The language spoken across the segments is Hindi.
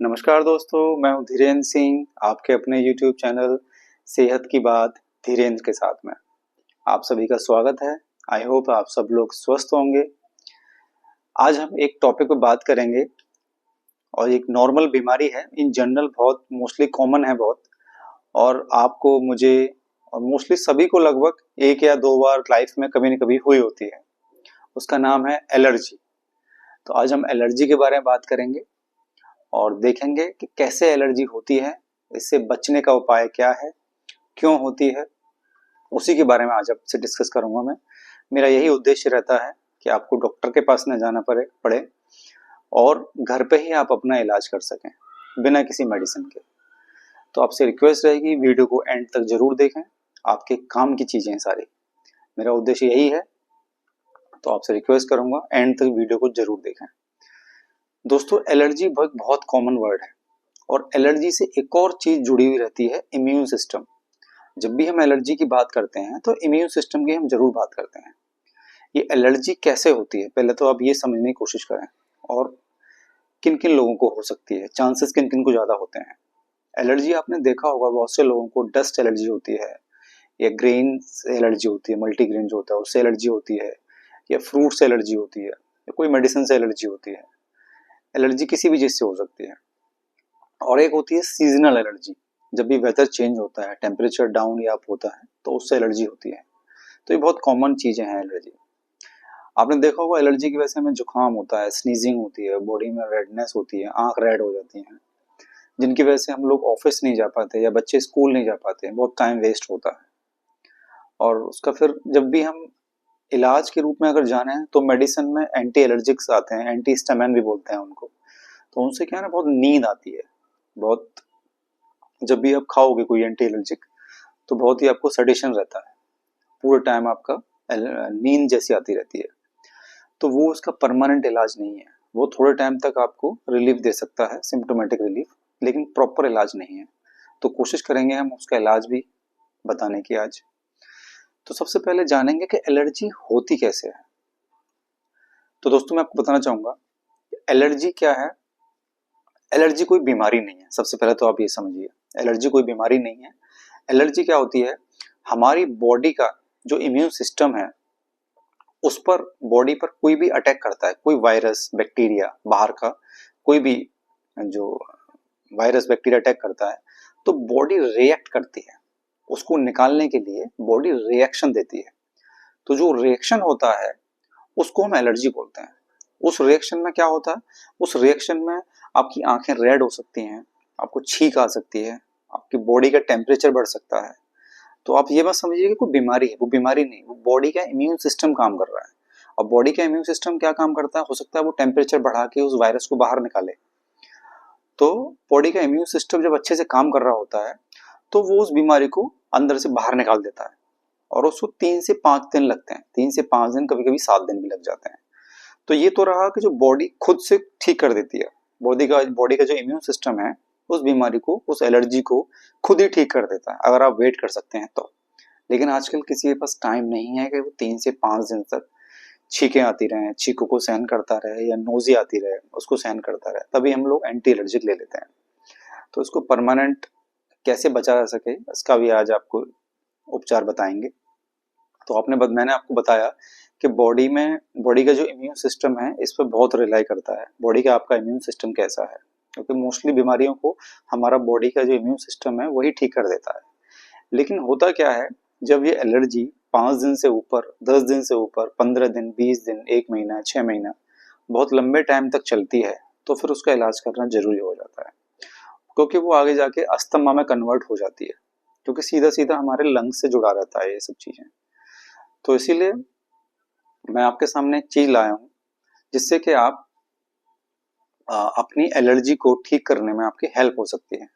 नमस्कार दोस्तों, मैं हूँ धीरेन्द्र सिंह, आपके अपने YouTube चैनल सेहत की बात धीरेन्द्र के साथ में आप सभी का स्वागत है। आई होप आप सब लोग स्वस्थ होंगे। आज हम एक टॉपिक पर बात करेंगे और एक नॉर्मल बीमारी है, इन जनरल बहुत मोस्टली कॉमन है बहुत, और आपको, मुझे और मोस्टली सभी को लगभग 1 या 2 बार लाइफ में कभी न कभी हुई होती है। उसका नाम है एलर्जी। तो आज हम एलर्जी के बारे में बात करेंगे और देखेंगे कि कैसे एलर्जी होती है, इससे बचने का उपाय क्या है, क्यों होती है, उसी के बारे में आज आपसे डिस्कस करूंगा मैं। मेरा यही उद्देश्य रहता है कि आपको डॉक्टर के पास न जाना पड़े और घर पे ही आप अपना इलाज कर सकें बिना किसी मेडिसिन के। तो आपसे रिक्वेस्ट रहेगी वीडियो को एंड तक जरूर देखें, आपके काम की चीजें हैं सारी, मेरा उद्देश्य यही है। तो आपसे रिक्वेस्ट करूंगा एंड तक वीडियो को जरूर देखें। दोस्तों, एलर्जी बहुत कॉमन वर्ड है और एलर्जी से एक और चीज जुड़ी हुई रहती है, इम्यून सिस्टम। जब भी हम एलर्जी की बात करते हैं तो इम्यून सिस्टम की हम जरूर बात करते हैं। ये एलर्जी कैसे होती है, पहले तो आप ये समझने की कोशिश करें, और किन किन लोगों को हो सकती है, चांसेस किन किन को ज्यादा होते हैं। एलर्जी आपने देखा होगा, बहुत से लोगों को डस्ट एलर्जी होती है, या ग्रेन से एलर्जी होती है, मल्टीग्रेन जो होता है उससे एलर्जी होती है, या फ्रूट से एलर्जी होती है, या कोई मेडिसिन से एलर्जी होती है। एलर्जी किसी भी चीज से हो सकती है। और एक होती है सीजनल एलर्जी, जब भी वेदर चेंज होता है, टेम्परेचर डाउन या अप होता है तो उससे एलर्जी होती है। तो ये बहुत कॉमन चीजें हैं एलर्जी। आपने देखा होगा एलर्जी की वजह से हमें जुकाम होता है, स्नीजिंग होती है, बॉडी में रेडनेस होती है, आंख रेड हो जाती है, जिनकी वजह से हम लोग ऑफिस नहीं जा पाते या बच्चे स्कूल नहीं जा पाते, बहुत टाइम वेस्ट होता है। और उसका फिर जब भी हम इलाज के रूप में अगर जाने हैं तो मेडिसिन में एंटी एलर्जिक्स आते हैं, एंटी हिस्टामिन भी बोलते हैं उनको। तो उनसे क्या है ना, बहुत नींद आती है बहुत। जब भी आप खाओगे कोई एंटी एलर्जिक तो बहुत ही आपको सडेशन रहता है, पूरे टाइम आपका नींद जैसी आती रहती है। तो वो उसका परमानेंट इलाज नहीं है, वो थोड़े टाइम तक आपको रिलीफ दे सकता है, सिम्टोमेटिक रिलीफ, लेकिन प्रॉपर इलाज नहीं है। तो कोशिश करेंगे हम उसका इलाज भी बताने की आज। तो सबसे पहले जानेंगे कि एलर्जी होती कैसे है। तो दोस्तों, मैं आपको बताना चाहूंगा एलर्जी क्या है। एलर्जी कोई बीमारी नहीं है, सबसे पहले तो आप ये समझिए, एलर्जी कोई बीमारी नहीं है। एलर्जी क्या होती है, हमारी बॉडी का जो इम्यून सिस्टम है उस पर, बॉडी पर कोई भी अटैक करता है, कोई वायरस बैक्टीरिया बाहर का, कोई भी जो वायरस बैक्टीरिया अटैक करता है तो बॉडी रिएक्ट करती है, उसको निकालने के लिए बॉडी रिएक्शन देती है। तो जो रिएक्शन होता है उसको हम एलर्जी बोलते हैं। उस रिएक्शन में क्या होता है, उस रिएक्शन में आपकी आंखें रेड हो सकती हैं, आपको छींक आ सकती है, आपकी बॉडी का टेम्परेचर बढ़ सकता है। तो आप ये मत समझिए कि कोई बीमारी है, वो बीमारी नहीं, वो बॉडी का इम्यून सिस्टम काम कर रहा है। और बॉडी का इम्यून सिस्टम क्या काम करता है, हो सकता है वो टेम्परेचर बढ़ा के उस वायरस को बाहर निकाले। तो बॉडी का इम्यून सिस्टम जब अच्छे से काम कर रहा होता है तो वो उस बीमारी को अंदर से बाहर निकाल देता है, और उसको 3 से 5 दिन लगते हैं, 3 से 5 दिन, कभी कभी 7 दिन भी लग जाते हैं। तो ये तो रहा कि जो बॉडी खुद से ठीक कर देती है, बॉडी का जो इम्यून सिस्टम है उस बीमारी को, उस एलर्जी को खुद ही ठीक कर देता है, अगर आप वेट कर सकते हैं तो। लेकिन आजकल किसी के पास टाइम नहीं है कि वो 3 से 5 दिन तक छींकें आती रहे, छींकों को सहन करता रहे, या नोजी आती रहे उसको सहन करता रहे, तभी हम लोग एंटी एलर्जिक ले लेते हैं। तो इसको परमानेंट कैसे बचा जा सके, इसका भी आज आपको उपचार बताएंगे। तो मैंने आपको बताया कि बॉडी का जो इम्यून सिस्टम है इस पर बहुत रिलाई करता है, बॉडी का आपका इम्यून सिस्टम कैसा है, क्योंकि मोस्टली बीमारियों को हमारा बॉडी का जो इम्यून सिस्टम है वही ठीक कर देता है। लेकिन होता क्या है, जब ये एलर्जी 5 दिन से ऊपर, 10 दिन से ऊपर, 15 दिन, 20 दिन, 1 महीना, 6 महीना, बहुत लंबे टाइम तक चलती है, तो फिर उसका इलाज करना जरूरी हो जाता है, क्योंकि वो आगे जाके अस्थमा में कन्वर्ट हो जाती है, क्योंकि सीधा सीधा हमारे लंग्स से जुड़ा रहता है ये सब चीजें। तो इसीलिए मैं आपके सामने एक चीज लाया हूं जिससे कि आप अपनी एलर्जी को ठीक करने में आपकी हेल्प हो सकती है।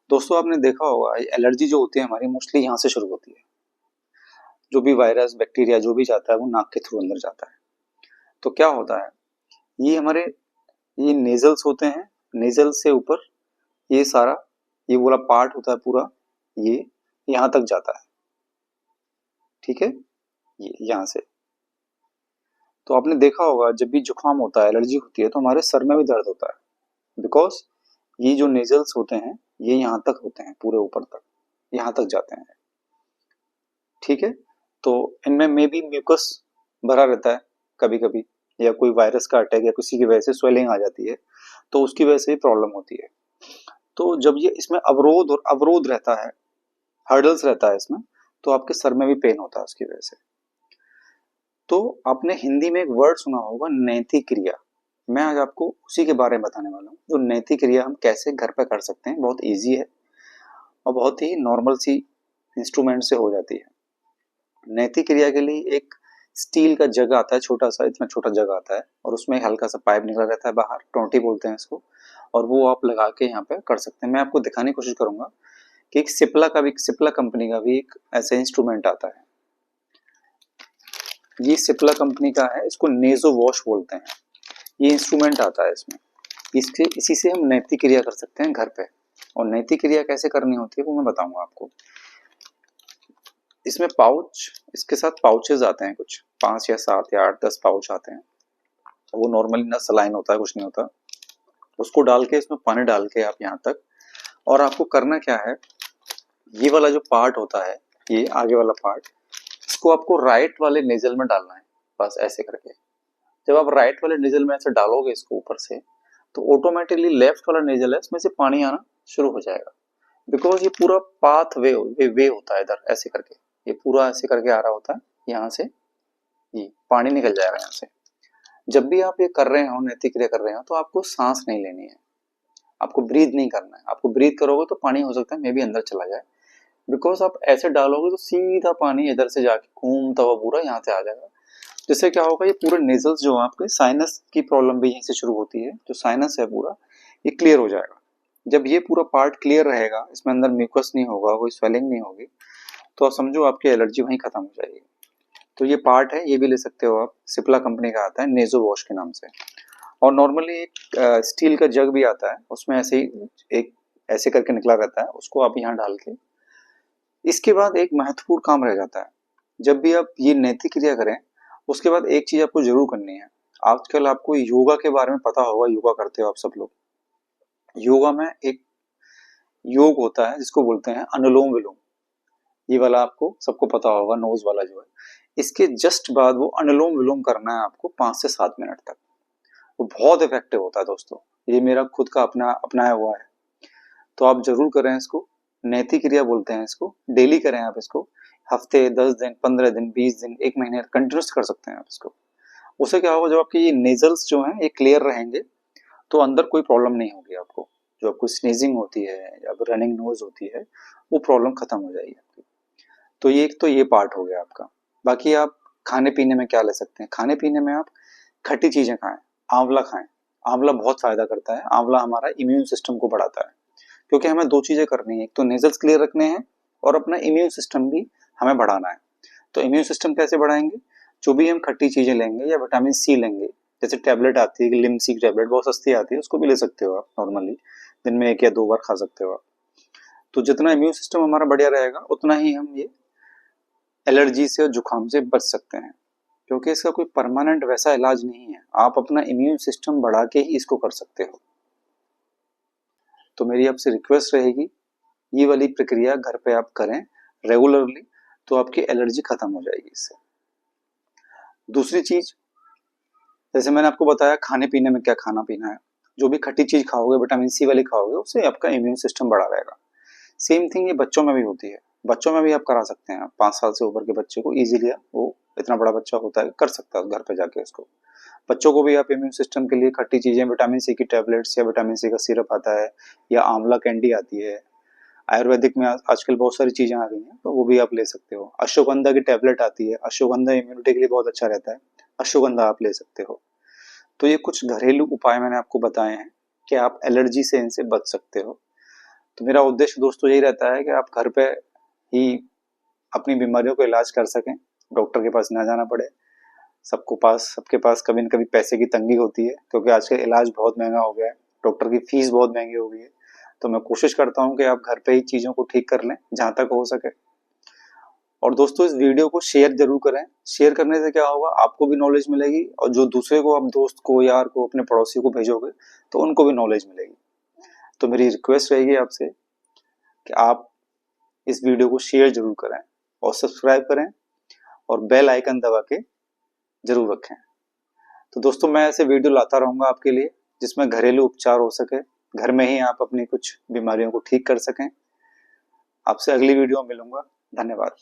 दोस्तों, आपने देखा होगा एलर्जी जो होती है हमारी मोस्टली यहाँ से शुरू होती है। जो भी वायरस बैक्टीरिया जो भी जाता है वो नाक के थ्रू अंदर जाता है। तो क्या होता है, ये हमारे, ये नेजल्स होते हैं, नेजल से ऊपर ये सारा, ये पूरा पार्ट होता है पूरा, ये यहाँ तक जाता है, ठीक है, ये यहाँ से। तो आपने देखा होगा जब भी जुकाम होता है, एलर्जी होती है, तो हमारे सर में भी दर्द होता है, बिकॉज ये जो नेजल्स होते हैं ये यहाँ तक होते हैं, पूरे ऊपर तक यहाँ तक जाते हैं। ठीक है, तो इनमें मे बी म्यूकस भरा रहता है कभी कभी, या कोई वायरस का अटैक या किसी की वजह से स्वेलिंग आ जाती है, तो उसकी वजह से भी प्रॉब्लम होती है। तो जब ये इसमें अवरोध और अवरोध रहता है, हर्डल्स रहता है इसमें, तो आपके सर में भी पेन होता है उसकी वजह से। तो आपने हिंदी में एक वर्ड सुना होगा, नैतिक क्रिया। मैं आज आपको उसी के बारे में बताने वाला हूँ, जो नैतिक क्रिया हम कैसे घर पे कर सकते हैं। बहुत इजी है और बहुत ही नॉर्मल सी इंस्ट्रूमेंट से हो जाती है। नैतिक क्रिया के लिए एक स्टील का जग आता है, छोटा सा, इतना छोटा जग आता है, और उसमें हल्का सा पाइप निकला रहता है बाहर, टोंटी बोलते हैं इसको, और वो आप लगा के यहाँ पे कर सकते हैं। मैं आपको दिखाने की कोशिश करूंगा कि एक सिप्ला कंपनी का भी एक ऐसा इंस्ट्रूमेंट आता है। ये सिप्ला कंपनी का है, इसको नेजो वॉश बोलते हैं। ये इंस्ट्रूमेंट आता है इसमें, इसी से हम नैतिक क्रिया कर सकते हैं घर पे। और नैतिक क्रिया कैसे करनी होती है वो मैं बताऊंगा आपको। इसमें पाउच, इसके साथ पाउचेज आते हैं, कुछ 5 या 7 या 8-10 पाउच आते हैं। वो नॉर्मली ना सलाइन होता है, कुछ नहीं होता। उसको डाल के, इसमें पानी डाल के आप यहाँ तक, और आपको करना क्या है, ये वाला जो पार्ट होता है, ये आगे वाला पार्ट, इसको आपको राइट वाले नेजल में डालना है, बस ऐसे करके। जब आप राइट वाले नेजल में ऐसे डालोगे इसको ऊपर से, तो ऑटोमेटिकली लेफ्ट वाला नेजल है, इसमें से पानी आना शुरू हो जाएगा। बिकॉज ये पूरा पाथ वे होता है इधर, ऐसे करके ये पूरा ऐसे करके आ रहा होता है, यहाँ से ये पानी निकल जाएगा यहाँ से। जब भी आप ये कर रहे हो, नैतिक क्रिया कर रहे हो, तो आपको सांस नहीं लेनी है, आपको ब्रीथ नहीं करना है। आपको ब्रीथ करोगे तो पानी हो सकता है मे भी अंदर चला जाए, बिकॉज आप ऐसे डालोगे तो सीधा पानी इधर से जाके घूमता हुआ पूरा यहाँ से आ जाएगा। जिससे क्या होगा, ये पूरे नेजल्स जो आपके, साइनस की प्रॉब्लम भी यहीं से शुरू होती है, जो साइनस है पूरा, ये क्लियर हो जाएगा। जब ये पूरा पार्ट क्लियर रहेगा, इसमें अंदर म्यूकस नहीं होगा, कोई स्वेलिंग नहीं होगी, तो आप समझो आपकी एलर्जी वहीं खत्म हो जाएगी। तो ये पार्ट है, ये भी ले सकते हो आप, सिप्ला कंपनी का आता है, नेजो वॉश के नाम से। और नॉर्मली एक स्टील का जग भी आता है, उसमें ऐसे ही एक ऐसे करके निकला रहता है, उसको आप यहाँ डाल के। इसके बाद एक महत्वपूर्ण काम रह जाता है, जब भी आप ये नैतिक क्रिया करें, उसके बाद एक चीज आपको जरूर करनी है। आजकल आपको योगा के बारे में पता होगा, योगा करते हो आप सब लोग। योगा में एक योग होता है जिसको बोलते हैं अनुलोम विलोम। ये वाला आपको सबको पता होगा, नोज वाला जो है। इसके जस्ट बाद वो अनुलोम विलोम करना है आपको 5 से 7 मिनट तक। वो बहुत इफेक्टिव होता है दोस्तों, ये मेरा खुद का अपनाया हुआ है, तो आप जरूर करें इसको। नैतिक क्रिया बोलते हैं इसको, डेली करें आप इसको। हफ्ते 10 दिन, 15 दिन, 20 दिन, 1 महीने कंटिन्यूस कर सकते हैं आप इसको। उससे क्या होगा, जब आपके ये नेजल्स जो हैं ये क्लियर रहेंगे, तो अंदर कोई प्रॉब्लम नहीं होगी आपको। जो आपको स्नीजिंग होती है या रनिंग नोज होती है, वो प्रॉब्लम खत्म हो जाएगी आपकी। तो ये पार्ट हो गया आपका। बाकी आप खाने पीने में क्या ले सकते हैं, खाने पीने में आप खट्टी चीजें खाएं, आंवला खाएं। आंवला बहुत फायदा करता है, आंवला हमारा इम्यून सिस्टम को बढ़ाता है। क्योंकि हमें 2 चीजें करनी है, एक तो नेजल्स क्लियर रखने हैं और अपना इम्यून सिस्टम भी हमें बढ़ाना है। तो इम्यून सिस्टम कैसे बढ़ाएंगे, जो भी हम खट्टी चीजें लेंगे या विटामिन सी लेंगे, जैसे टैबलेट आती है, लिमसी की टैबलेट बहुत सस्ती आती है, उसको भी ले सकते हो आप नॉर्मली, दिन में 1 या 2 बार खा सकते हो आप। तो जितना इम्यून सिस्टम हमारा बढ़िया रहेगा, उतना ही हम ये एलर्जी से और जुकाम से बच सकते हैं। क्योंकि इसका कोई परमानेंट वैसा इलाज नहीं है, आप अपना इम्यून सिस्टम बढ़ा के ही इसको कर सकते हो। तो मेरी आपसे रिक्वेस्ट रहेगी, ये वाली प्रक्रिया घर पे आप करें रेगुलरली, तो आपकी एलर्जी खत्म हो जाएगी इससे। दूसरी चीज, जैसे मैंने आपको बताया खाने पीने में क्या खाना पीना है, जो भी खट्टी चीज खाओगे, विटामिन सी वाली खाओगे, उससे आपका इम्यून सिस्टम बढ़ा रहेगा। सेम थिंग ये बच्चों में भी होती है, बच्चों में भी आप करा सकते हैं। 5 साल से ऊपर के बच्चे को इजीली, वो इतना बड़ा बच्चा होता है, कर सकता है घर पे जाके इसको। बच्चों को भी आप इम्यून सिस्टम के लिए खट्टी चीजें, विटामिन सी की टैबलेट्स या विटामिन सी का सिरप आता है, या आंवला कैंडी आती है। आयुर्वेदिक में आजकल बहुत सारी चीजें आ गई हैं, तो वो भी आप ले सकते हो। अश्वगंधा की टैबलेट आती है, अश्वगंधा इम्यूनिटी के लिए बहुत अच्छा रहता है, अश्वगंधा आप ले सकते हो। तो ये कुछ घरेलू उपाय मैंने आपको बताए हैं कि आप एलर्जी से इनसे बच सकते हो। तो मेरा उद्देश्य दोस्तों यही रहता है कि आप घर पे ही अपनी बीमारियों का इलाज कर सकें, डॉक्टर के पास ना जाना पड़े। सबके पास कभी न कभी पैसे की तंगी होती है, क्योंकि आजकल इलाज बहुत महंगा हो गया है, डॉक्टर की फीस बहुत महंगी हो गई है। तो मैं कोशिश करता हूँ कि आप घर पे ही चीजों को ठीक कर लें जहां तक हो सके। और दोस्तों, इस वीडियो को शेयर जरूर करें। शेयर करने से क्या होगा, आपको भी नॉलेज मिलेगी, और जो दूसरे को, आप दोस्त को, यार को, अपने पड़ोसी को भेजोगे, तो उनको भी नॉलेज मिलेगी। तो मेरी रिक्वेस्ट रहेगी आपसे कि आप इस वीडियो को शेयर जरूर करें और सब्सक्राइब करें और बेल आइकन दबा के जरूर रखें। तो दोस्तों मैं ऐसे वीडियो लाता रहूंगा आपके लिए जिसमें घरेलू उपचार हो सके, घर में ही आप अपनी कुछ बीमारियों को ठीक कर सकें। आपसे अगली वीडियो में मिलूंगा। धन्यवाद।